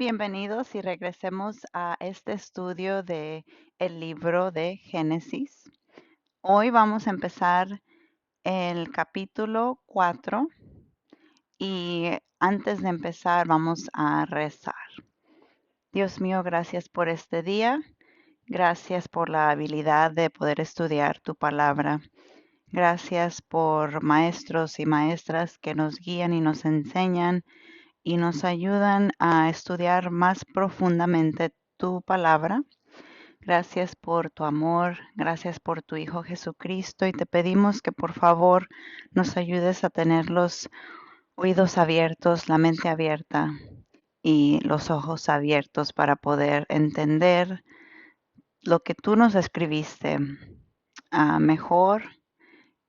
bienvenidos y regresemos a este estudio de el libro de Génesis. Hoy vamos a empezar el capítulo 4 y antes de empezar vamos a rezar. Dios mío, gracias por este día. Gracias por la habilidad de poder estudiar tu palabra. Gracias por maestros y maestras que nos guían y nos enseñan y nos ayudan a estudiar más profundamente tu palabra. Gracias por tu amor, gracias por tu Hijo Jesucristo y te pedimos que por favor nos ayudes a tener los oídos abiertos, la mente abierta y los ojos abiertos para poder entender lo que tú nos escribiste mejor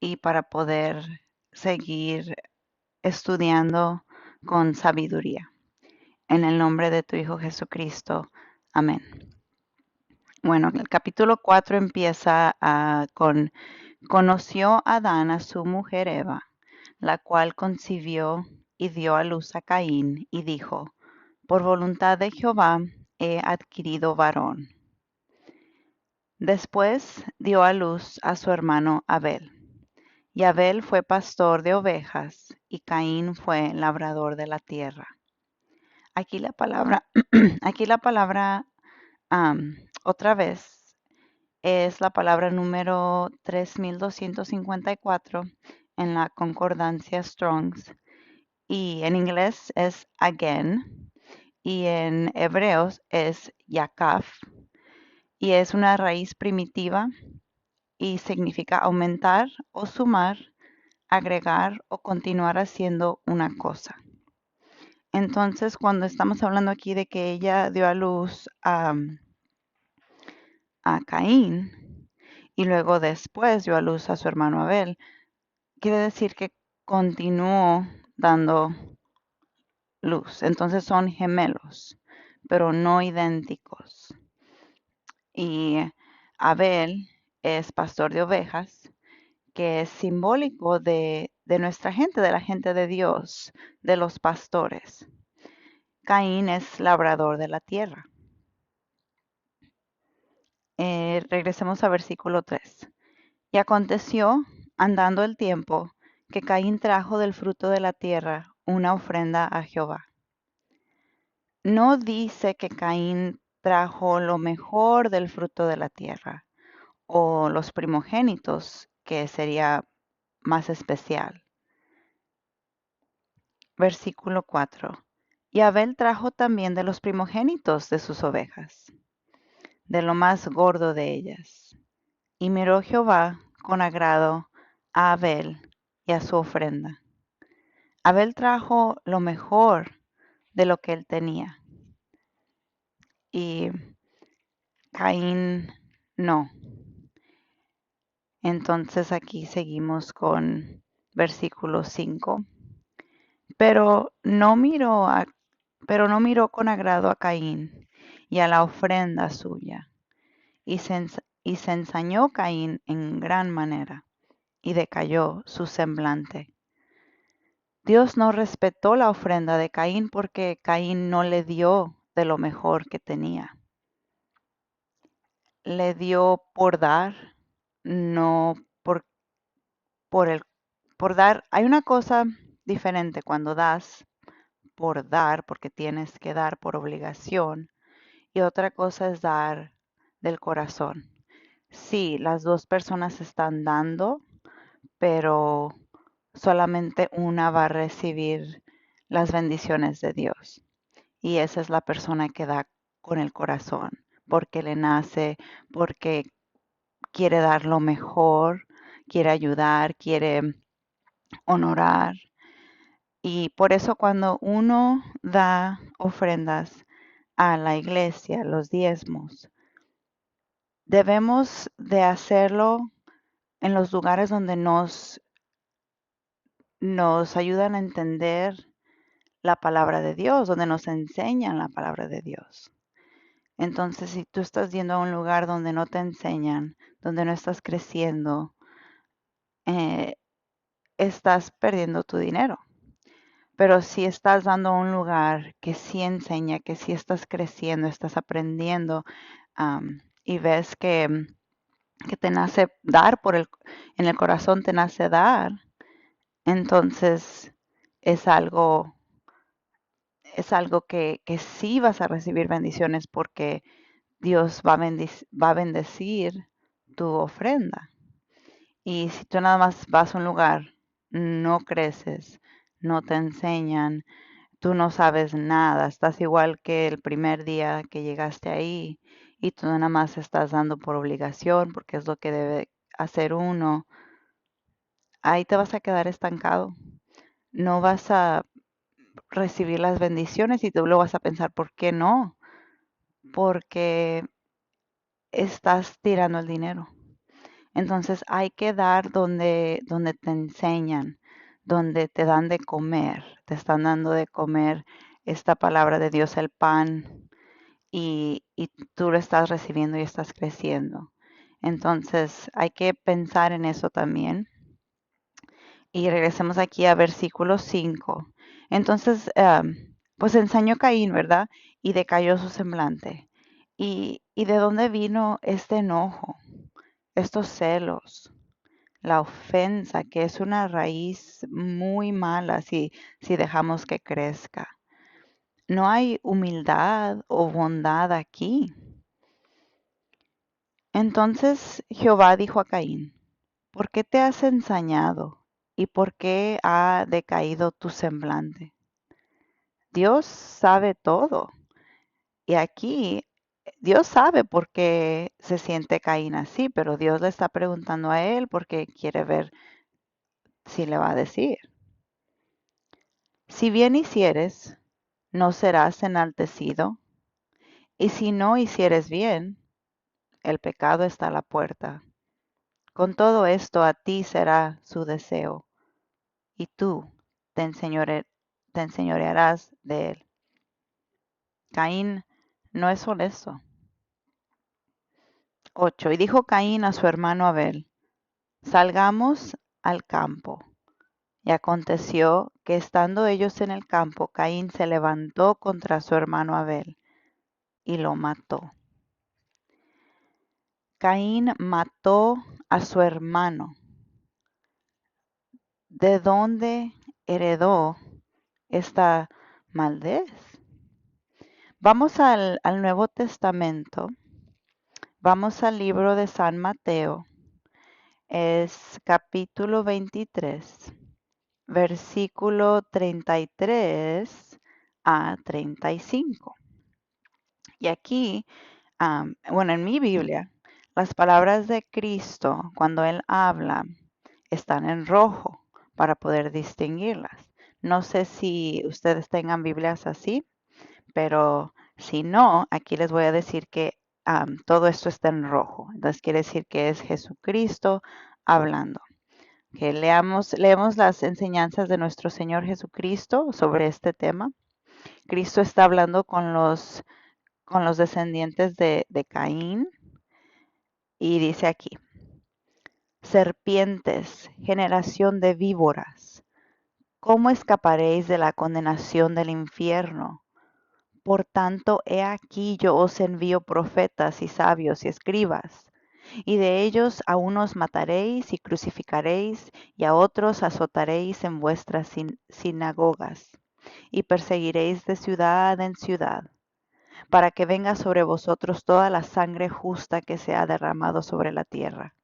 y para poder seguir estudiando con sabiduría. En el nombre de tu Hijo Jesucristo. Amén. Bueno, el capítulo 4 empieza con, conoció Adán a su mujer Eva, la cual concibió y dio a luz a Caín, y dijo, por voluntad de Jehová he adquirido varón. Después dio a luz a su hermano Abel. Y Abel fue pastor de ovejas, y Caín fue labrador de la tierra. Aquí la palabra, aquí la palabra otra vez es la palabra número 3254 en la concordancia Strong's y en inglés es again y en hebreos es yakaf y es una raíz primitiva y significa aumentar o sumar, agregar o continuar haciendo una cosa. Entonces, cuando estamos hablando aquí de que ella dio a luz a Caín y luego después dio a luz a su hermano Abel, quiere decir que continuó dando luz. Entonces son gemelos, pero no idénticos. Y Abel es pastor de ovejas, que es simbólico de nuestra gente, de la gente de Dios, de los pastores. Caín es labrador de la tierra. Regresemos a versículo 3. Y aconteció, andando el tiempo, que Caín trajo del fruto de la tierra una ofrenda a Jehová. No dice que Caín trajo lo mejor del fruto de la tierra o los primogénitos, que sería más especial. Versículo 4. Y Abel trajo también de los primogénitos de sus ovejas, de lo más gordo de ellas. Y miró Jehová con agrado a Abel y a su ofrenda. Abel trajo lo mejor de lo que él tenía y Caín no. Entonces aquí seguimos con versículo 5. Pero no miró con agrado a Caín y a la ofrenda suya. Y se ensañó Caín en gran manera y decayó su semblante. Dios no respetó la ofrenda de Caín porque Caín no le dio de lo mejor que tenía. Le dio por dar, no por el, por dar. Hay una cosa diferente cuando das por dar, porque tienes que dar por obligación, y otra cosa es dar del corazón. Sí, las dos personas están dando, pero solamente una va a recibir las bendiciones de Dios. Y esa es la persona que da con el corazón, porque le nace, porque quiere dar lo mejor, quiere ayudar, quiere honorar. Y por eso cuando uno da ofrendas a la iglesia, los diezmos, debemos de hacerlo en los lugares donde nos ayudan a entender la palabra de Dios, donde nos enseñan la palabra de Dios. Entonces, si tú estás yendo a un lugar donde no te enseñan, donde no estás creciendo, estás perdiendo tu dinero. pero si estás dando un lugar que sí enseña, que sí estás creciendo, estás aprendiendo, y ves que te nace dar en el corazón te nace dar, entonces es algo, es algo que sí vas a recibir bendiciones porque Dios va a bendecir tu ofrenda. Y si tú nada más vas a un lugar, no creces, no te enseñan, tú no sabes nada, estás igual que el primer día que llegaste ahí y tú nada más estás dando por obligación porque es lo que debe hacer uno, ahí te vas a quedar estancado. No vas a recibir las bendiciones y tú lo vas a pensar, ¿por qué no? Porque estás tirando el dinero. Entonces hay que dar donde te enseñan, donde te dan de comer, te están dando de comer esta palabra de Dios, el pan, y tú lo estás recibiendo y estás creciendo. Entonces hay que pensar en eso también. Y regresemos aquí a versículo 5. Entonces, pues ensañó Caín, ¿verdad? Y decayó su semblante. ¿Y de dónde vino este enojo, estos celos? La ofensa, que es una raíz muy mala si dejamos que crezca. No hay humildad o bondad aquí. Entonces Jehová dijo a Caín, ¿por qué te has ensañado? ¿Y por qué ha decaído tu semblante? Dios sabe todo. Y aquí Dios sabe por qué se siente Caín así, pero Dios le está preguntando a él porque quiere ver si le va a decir. Si bien hicieres, no serás enaltecido, y si no hicieres bien, el pecado está a la puerta. Con todo esto a ti será su deseo, y tú te enseñorearás de él. Caín no es honesto. 8. Y dijo Caín a su hermano Abel, salgamos al campo. Y aconteció que estando ellos en el campo, Caín se levantó contra su hermano Abel y lo mató. Caín mató a su hermano. ¿De dónde heredó esta maldad? Vamos al Nuevo Testamento. Vamos al libro de San Mateo. Es capítulo 23, versículo 33 a 35. Y aquí, bueno, en mi Biblia, las palabras de Cristo, cuando Él habla, están en rojo para poder distinguirlas. No sé si ustedes tengan Biblias así, pero si no, aquí les voy a decir que todo esto está en rojo. Entonces quiere decir que es Jesucristo hablando. Que leemos las enseñanzas de nuestro Señor Jesucristo sobre este tema. Cristo está hablando con los descendientes de Caín y dice aquí, serpientes, generación de víboras, ¿cómo escaparéis de la condenación del infierno? Por tanto, he aquí yo os envío profetas y sabios y escribas, y de ellos a unos mataréis y crucificaréis, y a otros azotaréis en vuestras sinagogas, y perseguiréis de ciudad en ciudad, para que venga sobre vosotros toda la sangre justa que se ha derramado sobre la tierra,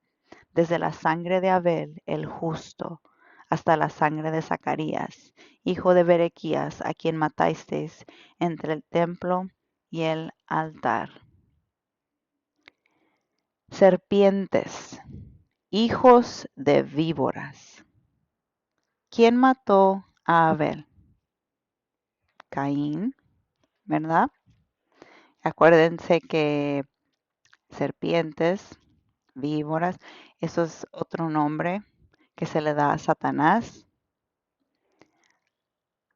desde la sangre de Abel el justo, hasta la sangre de Zacarías, hijo de Berequías, a quien matasteis entre el templo y el altar. Serpientes, hijos de víboras. ¿Quién mató a Abel? Caín, ¿verdad? Acuérdense que serpientes, víboras, eso es otro nombre que se le da a Satanás.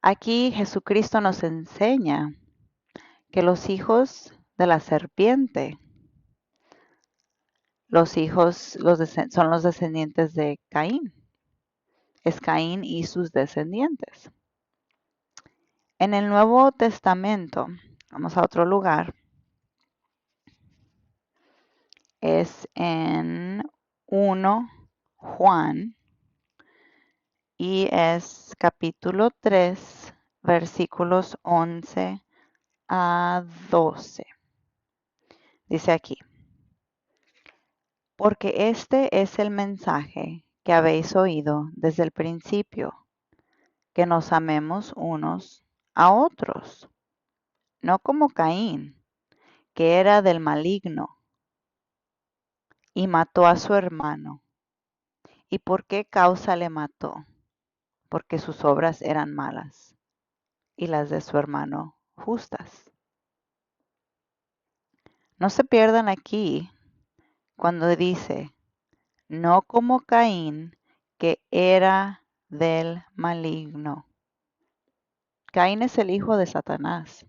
Aquí Jesucristo nos enseña que los hijos de la serpiente, son los descendientes de Caín. Es Caín y sus descendientes. En el Nuevo Testamento, vamos a otro lugar, es en 1 Juan y es capítulo 3, versículos 11 a 12. Dice aquí, porque este es el mensaje que habéis oído desde el principio, que nos amemos unos a otros, no como Caín, que era del maligno y mató a su hermano. ¿Y por qué causa le mató? Porque sus obras eran malas y las de su hermano justas. No se pierdan aquí cuando dice, no como Caín, que era del maligno. Caín es el hijo de Satanás.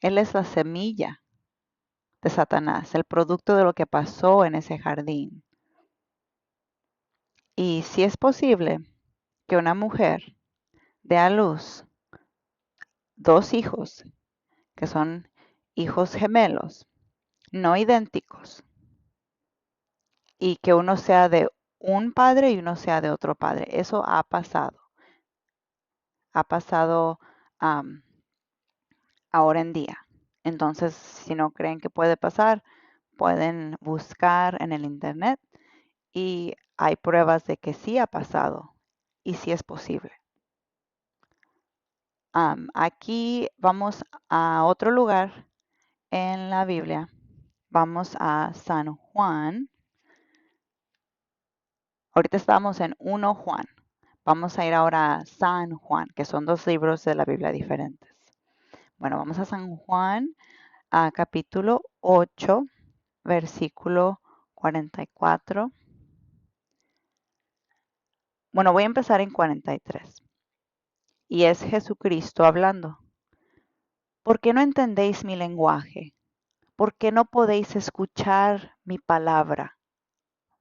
Él es la semilla de Satanás, el producto de lo que pasó en ese jardín. Y si es posible que una mujer dé a luz 2 hijos, que son hijos gemelos, no idénticos, y que uno sea de un padre y uno sea de otro padre. Eso ha pasado. Ha pasado ahora en día. Entonces, si no creen que puede pasar, pueden buscar en el internet y hay pruebas de que sí ha pasado y sí es posible. Aquí vamos a otro lugar en la Biblia. Vamos a San Juan. Ahorita estamos en 1 Juan. Vamos a ir ahora a San Juan, que son 2 libros de la Biblia diferentes. Bueno, vamos a San Juan, a capítulo 8, versículo 44. Bueno, voy a empezar en 43. Y es Jesucristo hablando. ¿Por qué no entendéis mi lenguaje? ¿Por qué no podéis escuchar mi palabra?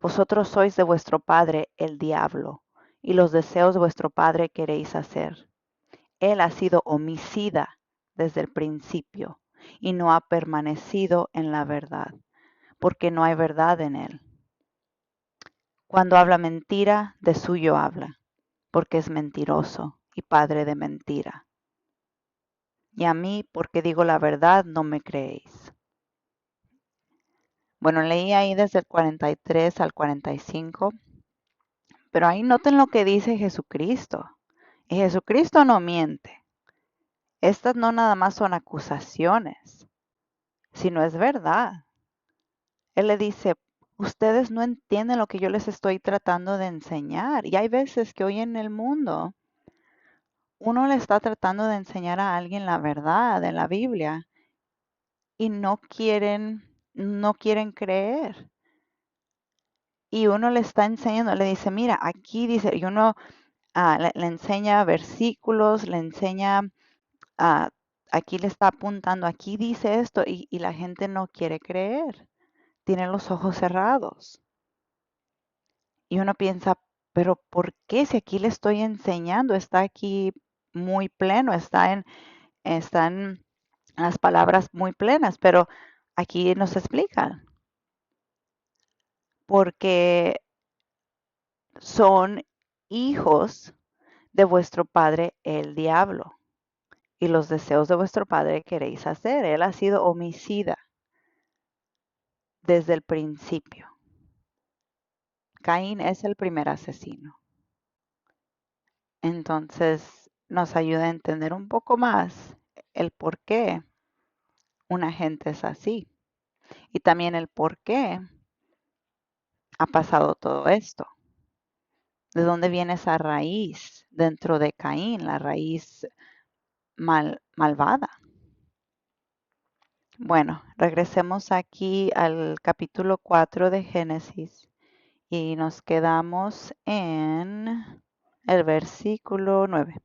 Vosotros sois de vuestro padre el diablo, y los deseos de vuestro padre queréis hacer. Él ha sido homicida desde el principio, y no ha permanecido en la verdad, porque no hay verdad en él. Cuando habla mentira, de suyo habla, porque es mentiroso y padre de mentira. Y a mí, porque digo la verdad, no me creéis. Bueno, leí ahí desde el 43 al 45, pero ahí noten lo que dice Jesucristo. Y Jesucristo no miente. Estas no nada más son acusaciones, sino es verdad. Él le dice, ustedes no entienden lo que yo les estoy tratando de enseñar. Y hay veces que hoy en el mundo uno le está tratando de enseñar a alguien la verdad de la Biblia y no quieren creer. Y uno le está enseñando, le dice, mira, aquí dice, y uno le enseña versículos, le enseña, ah, aquí le está apuntando, aquí dice esto, y la gente no quiere creer, tiene los ojos cerrados. Y uno piensa, pero ¿por qué si aquí le estoy enseñando? Está aquí muy pleno, están las palabras muy plenas, pero aquí nos explican, porque son hijos de vuestro padre el diablo, y los deseos de vuestro padre queréis hacer. Él ha sido homicida desde el principio. Caín es el primer asesino. Entonces nos ayuda a entender un poco más el por qué una gente es así y también el por qué ha pasado todo esto. ¿De dónde viene esa raíz dentro de Caín, la raíz malvada? Bueno, regresemos aquí al capítulo 4 de Génesis y nos quedamos en el versículo 9.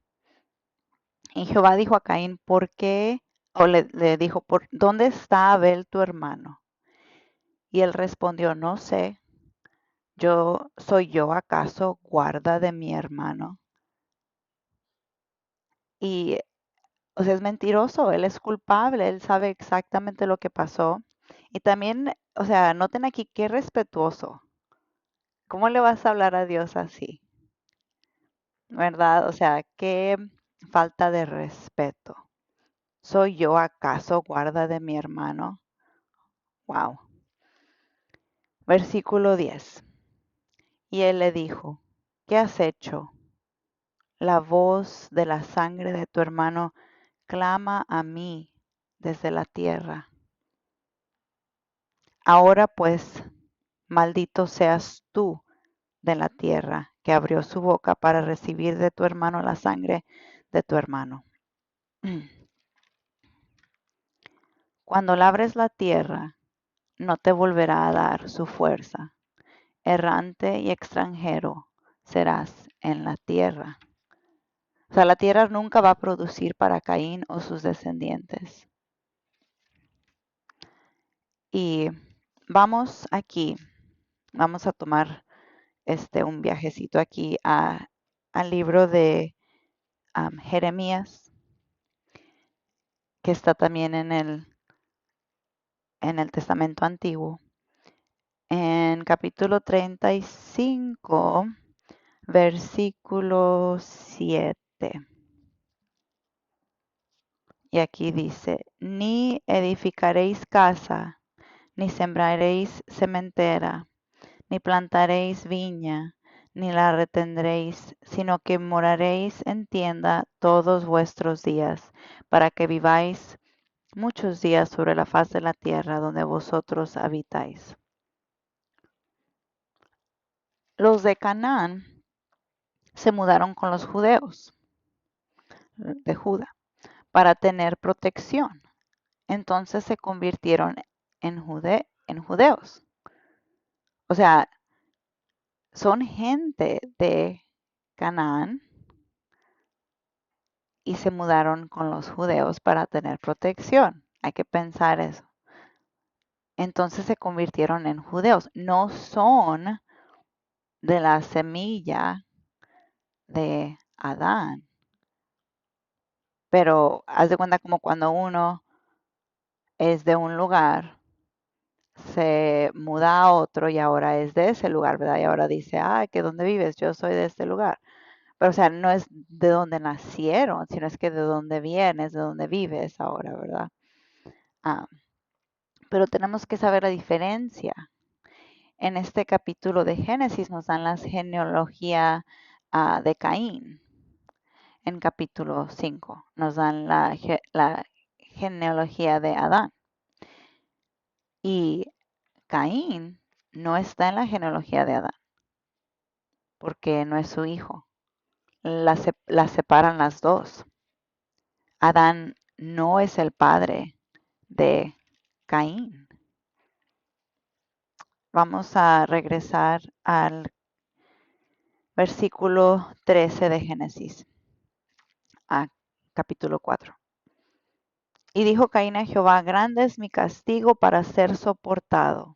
Y Jehová dijo a Caín, ¿por qué? O le dijo, ¿dónde está Abel tu hermano? Y él respondió, no sé, ¿soy yo acaso guarda de mi hermano? Y O sea, es mentiroso, él es culpable, él sabe exactamente lo que pasó. Y también, o sea, noten aquí qué respetuoso. ¿Cómo le vas a hablar a Dios así? ¿Verdad? O sea, qué falta de respeto. ¿Soy yo acaso guarda de mi hermano? Wow. Versículo 10. Y él le dijo, ¿qué has hecho? La voz de la sangre de tu hermano clama a mí desde la tierra. Ahora pues, maldito seas tú de la tierra, que abrió su boca para recibir de tu hermano la sangre de tu hermano. Cuando labres la tierra, no te volverá a dar su fuerza. Errante y extranjero serás en la tierra. O sea, la tierra nunca va a producir para Caín o sus descendientes. Y vamos aquí, vamos a tomar un viajecito aquí al libro de Jeremías, que está también en el Testamento Antiguo. En capítulo 35, versículo 7. Y aquí dice, ni edificaréis casa, ni sembraréis sementera, ni plantaréis viña, ni la retendréis, sino que moraréis en tienda todos vuestros días, para que viváis muchos días sobre la faz de la tierra donde vosotros habitáis. Los de Canaán se mudaron con los judeos de Judá para tener protección. Entonces se convirtieron en judeos. O sea, son gente de Canaán y se mudaron con los judeos para tener protección. Hay que pensar eso. Entonces se convirtieron en judeos. No son de la semilla de Adán. Pero haz de cuenta como cuando uno es de un lugar, se muda a otro y ahora es de ese lugar, ¿verdad? Y ahora dice, ah, ¿que dónde vives? Yo soy de este lugar. Pero, o sea, no es de donde nacieron, sino es que de dónde vienes, de dónde vives ahora, ¿verdad? Ah, pero tenemos que saber la diferencia. En este capítulo de Génesis nos dan la genealogía de Caín. En capítulo 5 nos dan la genealogía de Adán. Y Caín no está en la genealogía de Adán, porque no es su hijo. La separan las dos. Adán no es el padre de Caín. Vamos a regresar al versículo 13 de Génesis, a capítulo 4. Y dijo Caín a Jehová, grande es mi castigo para ser soportado.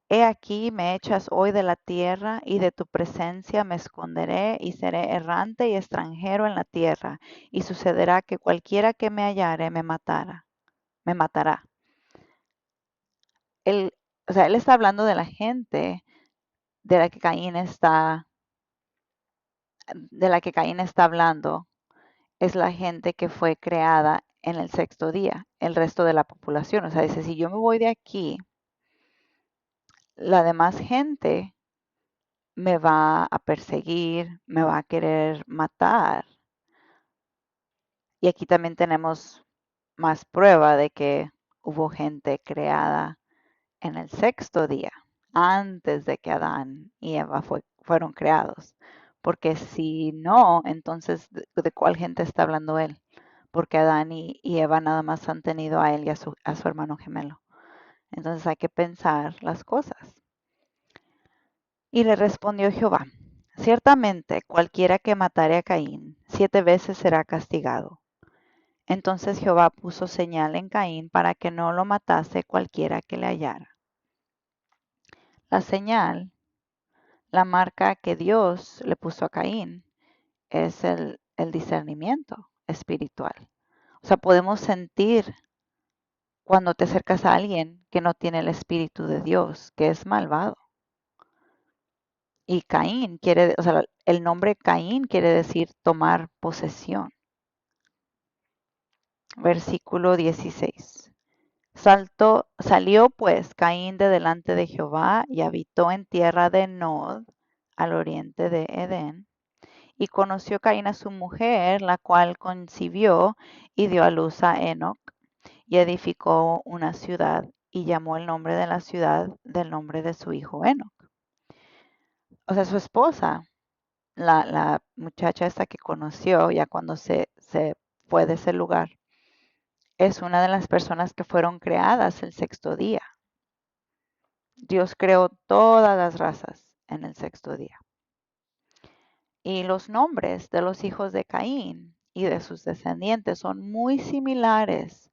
He aquí me echas hoy de la tierra, y de tu presencia me esconderé, y seré errante y extranjero en la tierra. Y sucederá que cualquiera que me hallare me matará. Él, o sea, él está hablando de la gente de la que Caín está hablando, es la gente que fue creada en el sexto día, el resto de la población. O sea, dice, si yo me voy de aquí, la demás gente me va a perseguir, me va a querer matar. Y aquí también tenemos más prueba de que hubo gente creada en el sexto día, antes de que Adán y Eva fueron creados. Porque si no, entonces, ¿de cuál gente está hablando él? Porque Adán y Eva nada más han tenido a él y a su hermano gemelo. Entonces hay que pensar las cosas. Y le respondió Jehová, ciertamente cualquiera que matare a Caín, 7 veces será castigado. Entonces Jehová puso señal en Caín para que no lo matase cualquiera que le hallara. La señal, la marca que Dios le puso a Caín, es el discernimiento, espiritual. O sea, podemos sentir cuando te acercas a alguien que no tiene el Espíritu de Dios, que es malvado. Y Caín quiere, o sea, el nombre Caín quiere decir tomar posesión. Versículo 16. Salió pues Caín de delante de Jehová y habitó en tierra de Nod, al oriente de Edén. Y conoció Caín a su mujer, la cual concibió y dio a luz a Enoc, y edificó una ciudad, y llamó el nombre de la ciudad del nombre de su hijo Enoc. O sea, su esposa, la muchacha esta que conoció ya cuando se fue de ese lugar, es una de las personas que fueron creadas el sexto día. Dios creó todas las razas en el sexto día. Y los nombres de los hijos de Caín y de sus descendientes son muy similares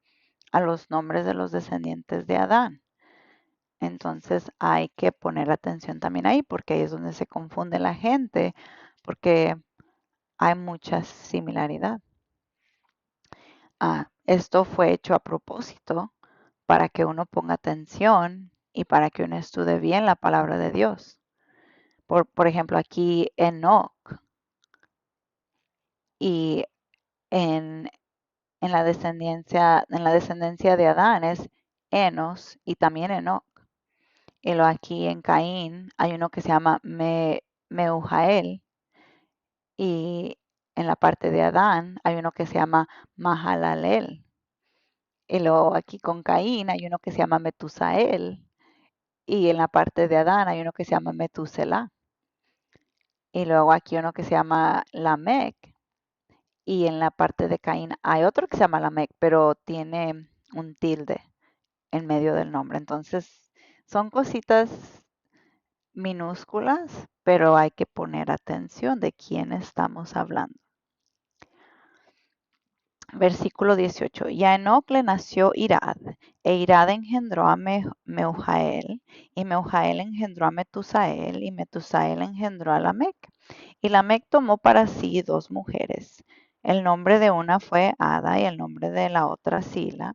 a los nombres de los descendientes de Adán. Entonces hay que poner atención también ahí porque ahí es donde se confunde la gente porque hay mucha similaridad. Esto fue hecho a propósito para que uno ponga atención y para que uno estudie bien la palabra de Dios. Por ejemplo, aquí Enoc y en, en la descendencia de Adán es Enos y también Enoc. Y lo aquí en Caín hay uno que se llama Meujael y en la parte de Adán hay uno que se llama Mahalalel. Y luego aquí con Caín hay uno que se llama Metusael y en la parte de Adán hay uno que se llama Metusela. Y luego aquí uno que se llama Lamec y en la parte de Caín hay otro que se llama Lamec, pero tiene un tilde en medio del nombre. Entonces, son cositas minúsculas, pero hay que poner atención de quién estamos hablando. Versículo 18. Y a Enoc le nació Irad, e Irad engendró a Meujael, y Meujael engendró a Metusael, y Metusael engendró a Lamec. Y Lamec tomó para sí dos mujeres. El nombre de una fue Ada y el nombre de la otra Sila.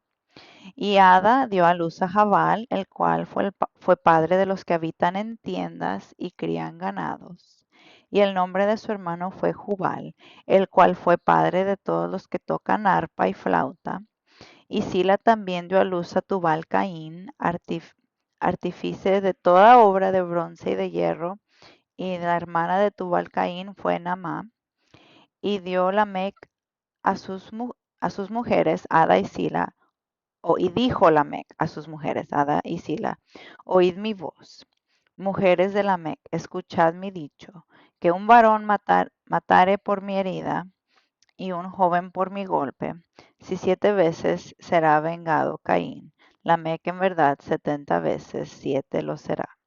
Y Ada dio a luz a Jabal, el cual fue padre de los que habitan en tiendas y crían ganados. Y el nombre de su hermano fue Jubal, el cual fue padre de todos los que tocan arpa y flauta. Y Sila también dio a luz a Tubal Caín, artífice de toda obra de bronce y de hierro. Y la hermana de Tubal Caín fue Naamá. Y dio Lamec a sus mujeres, Ada y Sila, y dijo Lamec a sus mujeres, Ada y Sila, oíd mi voz, mujeres de Lamec, escuchad mi dicho, que un varón matare por mi herida y un joven por mi golpe, si 7 veces será vengado Caín, Lamec en verdad 70 veces 7 lo será.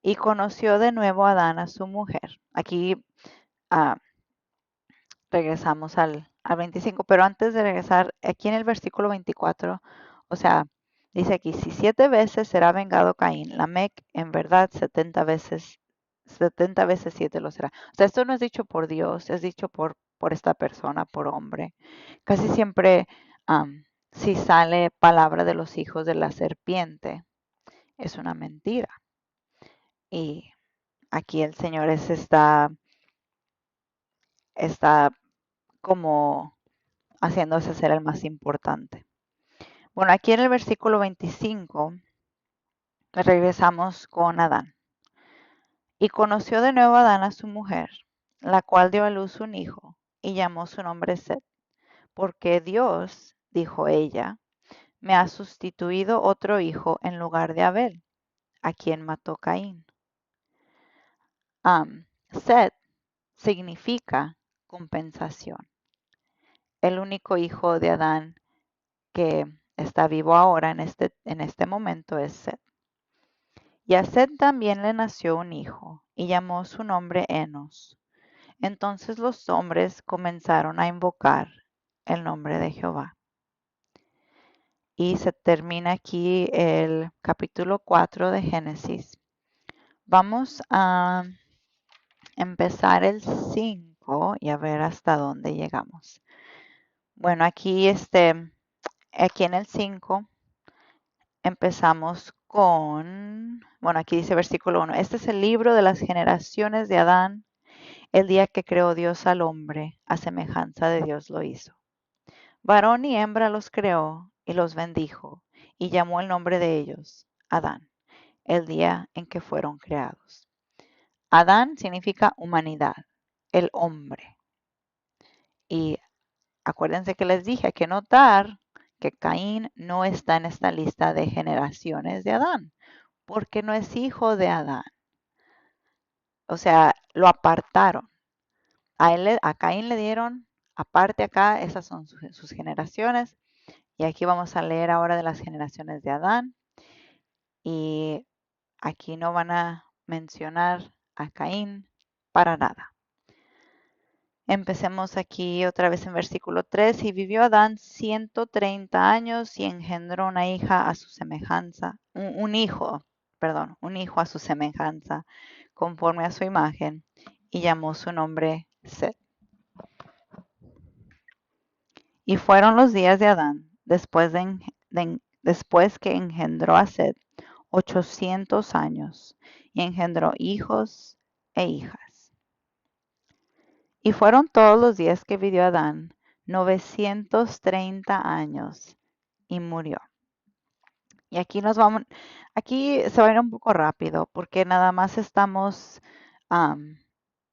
Y conoció de nuevo Adán a su mujer. Aquí regresamos al 25, pero antes de regresar, aquí en el versículo 24, o sea, dice aquí, si 7 veces será vengado Caín, Lamec en verdad 70 veces 7 lo será. O sea, esto no es dicho por Dios, es dicho por esta persona, por hombre. Casi siempre, si sale palabra de los hijos de la serpiente, es una mentira. Y aquí el Señor está como haciéndose ser el más importante. Bueno, aquí en el versículo 25 regresamos con Adán. Y conoció de nuevo Adán a su mujer, la cual dio a luz un hijo, y llamó su nombre Set, porque Dios, dijo ella, me ha sustituido otro hijo en lugar de Abel, a quien mató Caín. Set significa compensación. El único hijo de Adán que está vivo ahora en este momento es Set. Y a Set también le nació un hijo, y llamó su nombre Enos. Entonces los hombres comenzaron a invocar el nombre de Jehová. Y se termina aquí el capítulo 4 de Génesis. Vamos a empezar el 5 y a ver hasta dónde llegamos. Bueno, aquí en el 5 empezamos bueno, aquí dice versículo 1. Este es el libro de las generaciones de Adán, el día que creó Dios al hombre, a semejanza de Dios lo hizo. Varón y hembra los creó y los bendijo, y llamó el nombre de ellos Adán, el día en que fueron creados. Adán significa humanidad, el hombre. Y acuérdense que les dije, hay que notar que Caín no está en esta lista de generaciones de Adán, porque no es hijo de Adán. O sea, lo apartaron. A Caín le dieron, aparte acá, esas son sus generaciones. Y aquí vamos a leer ahora de las generaciones de Adán. Y aquí no van a mencionar a Caín para nada. Empecemos aquí otra vez en versículo 3. Y vivió Adán 130 años y engendró una hija a su semejanza, un hijo a su semejanza, conforme a su imagen, y llamó su nombre Set. Y fueron los días de Adán, después que engendró a Set, 800 años, y engendró hijos e hijas. Y fueron todos los días que vivió Adán, 930 años, y murió. Y aquí se va a ir un poco rápido, porque nada más estamos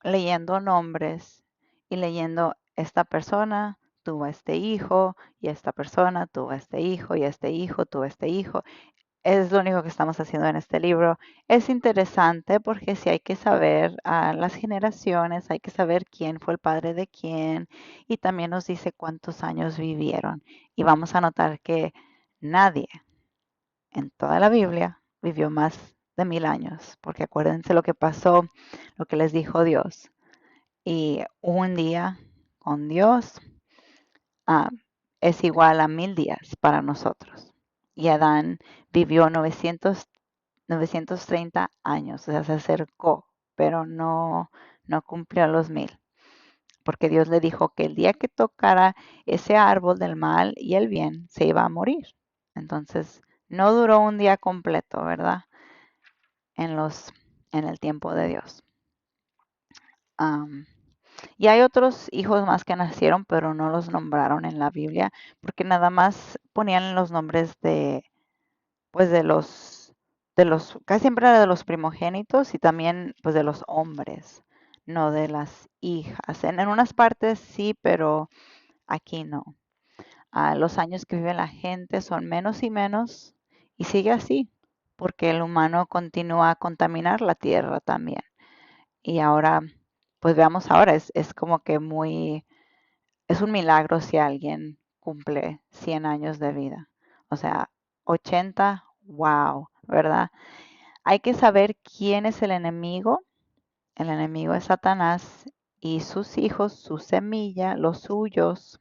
leyendo nombres y leyendo esta persona tuvo este hijo, y esta persona tuvo este hijo, y este hijo tuvo este hijo. Es lo único que estamos haciendo en este libro. Es interesante porque sí hay que saber las generaciones, hay que saber quién fue el padre de quién, y también nos dice cuántos años vivieron. Y vamos a notar que nadie en toda la Biblia vivió más de 1000 años, porque acuérdense lo que pasó, lo que les dijo Dios. Y un día con Dios ah, es igual a 1000 días para nosotros. Y Adán vivió 930 años, o sea, se acercó, pero no cumplió los 1000, porque Dios le dijo que el día que tocara ese árbol del mal y el bien, se iba a morir. Entonces, no duró un día completo, ¿verdad? En en el tiempo de Dios. Am, y hay otros hijos más que nacieron, pero no los nombraron en la Biblia, porque nada más ponían los nombres pues casi siempre era de los primogénitos y también pues de los hombres, no de las hijas. En unas partes sí, pero aquí no. Los años que vive la gente son menos y menos, y sigue así, porque el humano continúa a contaminar la tierra también. Y ahora, pues veamos ahora, es como que es un milagro si alguien cumple 100 años de vida. O sea, 80, wow, ¿verdad? Hay que saber quién es el enemigo. El enemigo es Satanás y sus hijos, su semilla, los suyos.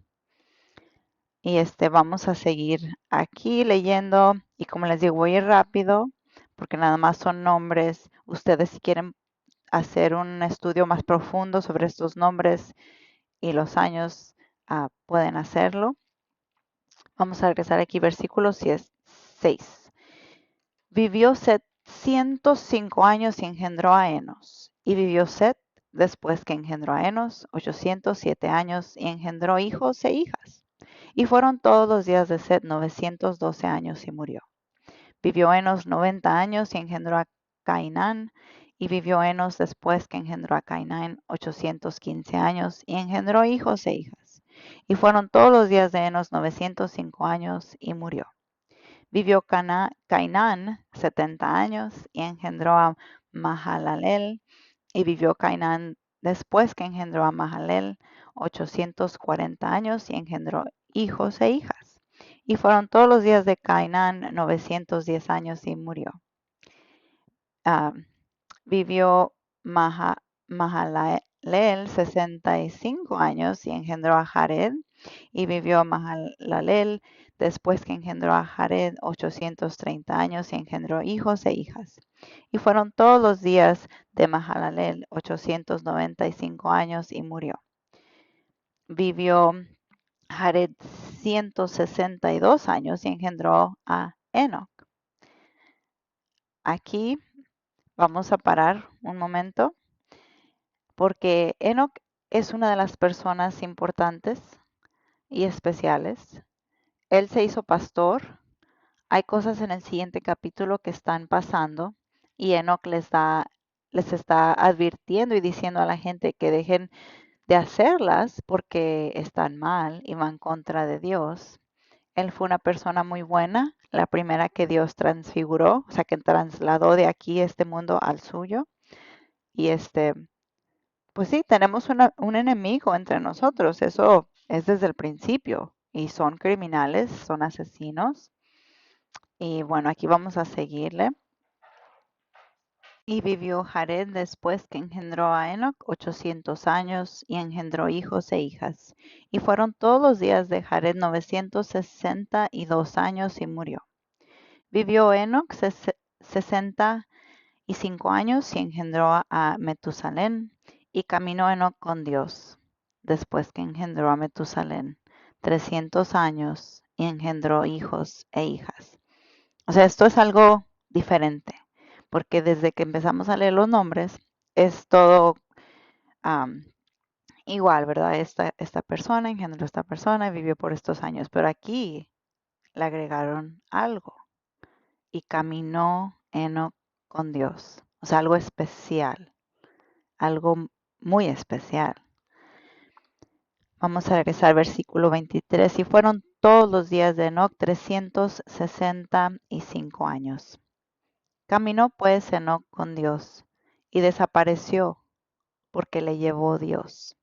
Y vamos a seguir aquí leyendo. Y como les digo, voy a ir rápido porque nada más son nombres. Ustedes si quieren hacer un estudio más profundo sobre estos nombres y los años, pueden hacerlo. Vamos a regresar aquí, versículo 6. Vivió Set 105 años y engendró a Enos. Y vivió Set, después que engendró a Enos, 807 años y engendró hijos e hijas. Y fueron todos los días de Set 912 años y murió. Vivió Enos 90 años y engendró a Cainán. Y vivió Enos después que engendró a Cainán 815 años y engendró hijos e hijas. Y fueron todos los días de Enos 905 años y murió. Vivió Cainán 70 años y engendró a Mahalalel. Y vivió Cainán después que engendró a Mahalalel 840 años y engendró hijos e hijas. Y fueron todos los días de Cainán 910 años y murió. Ah, Vivió Mahalalel 65 años y engendró a Jared. Y vivió Mahalalel después que engendró a Jared 830 años y engendró hijos e hijas. Y fueron todos los días de Mahalalel 895 años y murió. Vivió Jared 162 años y engendró a Enoch. Aquí vamos a parar un momento porque Enoch es una de las personas importantes y especiales. Él se hizo pastor. Hay cosas en el siguiente capítulo que están pasando y Enoch les está advirtiendo y diciendo a la gente que dejen de hacerlas porque están mal y van contra de Dios. Él fue una persona muy buena, la primera que Dios transfiguró, o sea, que trasladó de aquí este mundo al suyo. Y pues sí, tenemos un enemigo entre nosotros, eso es desde el principio. Y son criminales, son asesinos. Y bueno, aquí vamos a seguirle. Y vivió Jared después que engendró a Enoch 800 años y engendró hijos e hijas. Y fueron todos los días de Jared 962 años y murió. Vivió Enoch 65 años y engendró a Metusalén. Y caminó Enoch con Dios después que engendró a Metusalén 300 años y engendró hijos e hijas. O sea, esto es algo diferente, porque desde que empezamos a leer los nombres es todo am, igual, ¿verdad? Esta persona engendró esta persona y vivió por estos años, pero aquí le agregaron algo y caminó Enoch con Dios. O sea, algo especial, algo muy especial. Vamos a regresar al versículo 23. Y fueron todos los días de Enoch 365 años. Caminó pues Enoc con Dios y desapareció porque le llevó Dios.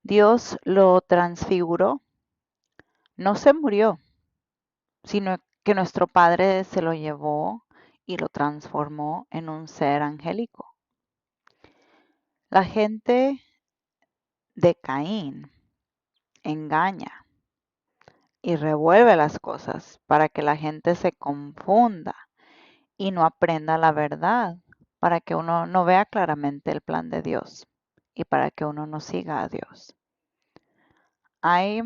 Dios lo transfiguró, no se murió, sino que nuestro Padre se lo llevó y lo transformó en un ser angélico. La gente de Caín engaña y revuelve las cosas para que la gente se confunda y no aprenda la verdad, para que uno no vea claramente el plan de Dios y para que uno no siga a Dios. Hay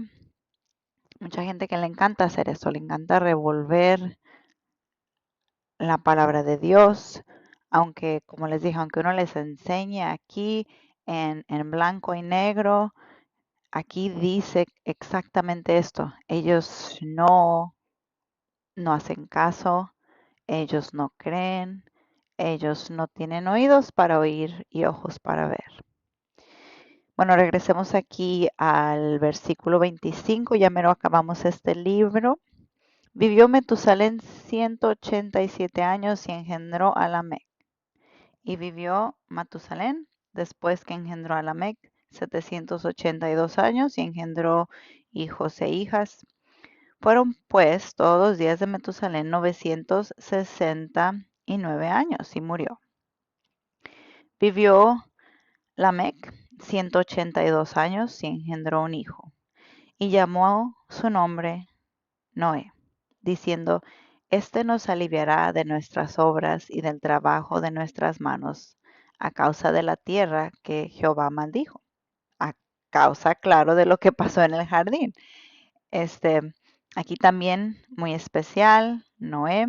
mucha gente que le encanta hacer eso, le encanta revolver la palabra de Dios, aunque, como les dije, aunque uno les enseñe aquí en blanco y negro, aquí dice exactamente esto. Ellos no hacen caso, ellos no creen, ellos no tienen oídos para oír y ojos para ver. Bueno, regresemos aquí al versículo 25, ya mero acabamos este libro. Vivió Metusalén 187 años y engendró a Lamec. Y vivió Matusalén después que engendró a Lamec 782 años y engendró hijos e hijas. Fueron pues todos los días de Metusalén 969 años y murió. Vivió Lamec 182 años y engendró un hijo. Y llamó su nombre Noé, diciendo, este nos aliviará de nuestras obras y del trabajo de nuestras manos, a causa de la tierra que Jehová maldijo, a causa, claro, de lo que pasó en el jardín. Aquí también muy especial, Noé.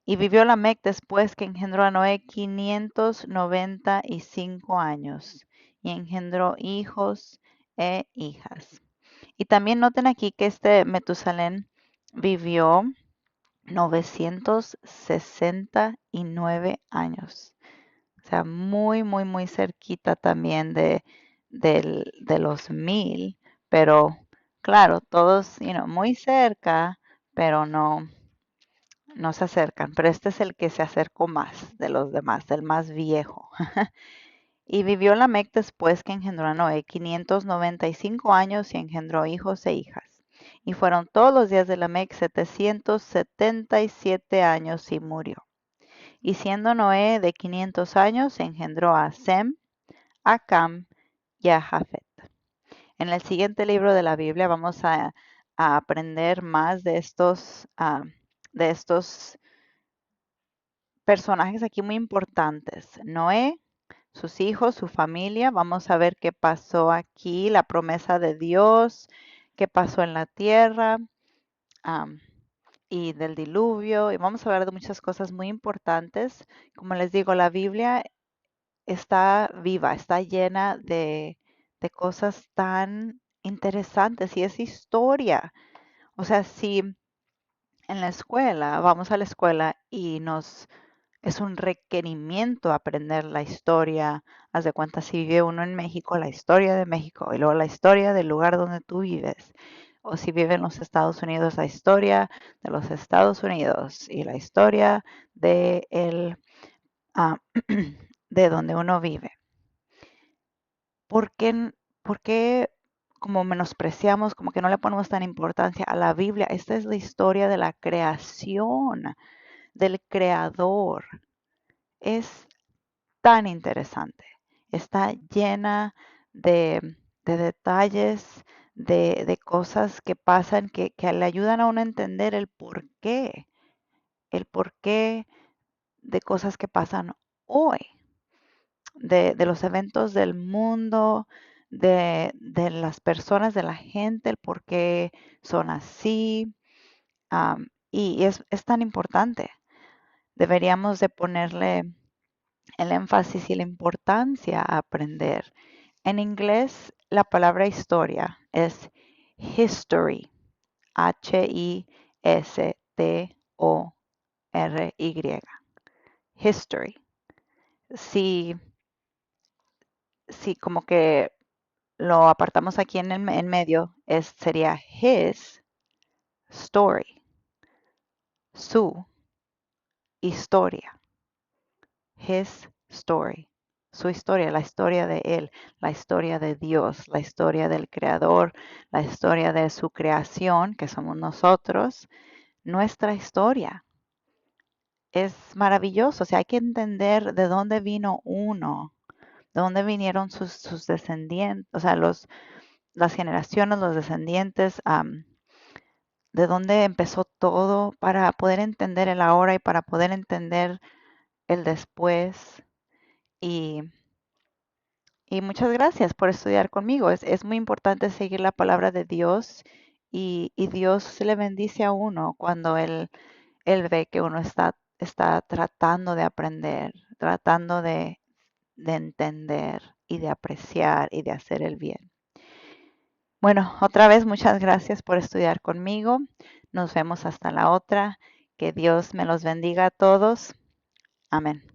Y vivió Lamec después que engendró a Noé 595 años y engendró hijos e hijas. Y también noten aquí que este Metusalén vivió 969 años. O sea, muy, muy, muy cerquita también de los 1000, pero claro, todos, muy cerca, pero no se acercan. Pero este es el que se acercó más de los demás, del más viejo. Y vivió Lamec después que engendró a Noé 595 años y engendró hijos e hijas. Y fueron todos los días de Lamec 777 años y murió. Y siendo Noé de 500 años, engendró a Sem, a Cam y a Jafet. En el siguiente libro de la Biblia vamos a aprender más de estos personajes aquí muy importantes. Noé, sus hijos, su familia. Vamos a ver qué pasó aquí, la promesa de Dios, qué pasó en la tierra, am, y del diluvio. Y vamos a hablar de muchas cosas muy importantes. Como les digo, la Biblia está viva, está llena de cosas tan interesantes y es historia. O sea, si en la escuela, vamos a la escuela y es un requerimiento aprender la historia. Haz de cuenta, si vive uno en México, la historia de México y luego la historia del lugar donde tú vives. O si vive en los Estados Unidos, la historia de los Estados Unidos y la historia de ah, de donde uno vive. ¿Por qué, por qué como menospreciamos, como que no le ponemos tan importancia a la Biblia? Esta es la historia de la creación, del creador. Es tan interesante. Está llena de detalles, de cosas que pasan que le ayudan a uno a entender el porqué de cosas que pasan hoy, de los eventos del mundo, de las personas, de la gente, el por qué son así. Y es tan importante. Deberíamos de ponerle el énfasis y la importancia a aprender. En inglés, la palabra historia es history, History, history. Si, si como que lo apartamos aquí en medio, sería his story, su historia, his story, su historia, la historia de él, la historia de Dios, la historia del creador, la historia de su creación, que somos nosotros, nuestra historia. Es maravilloso, o sea, hay que entender de dónde vino uno, de dónde vinieron sus descendientes, o sea, las generaciones, los descendientes, de dónde empezó todo para poder entender el ahora y para poder entender el después. Y, y muchas gracias por estudiar conmigo. Es muy importante seguir la palabra de Dios y Dios le bendice a uno cuando él ve que uno está tratando de aprender, tratando de entender y de apreciar y de hacer el bien. Bueno, otra vez muchas gracias por estudiar conmigo. Nos vemos hasta la otra. Que Dios me los bendiga a todos. Amén.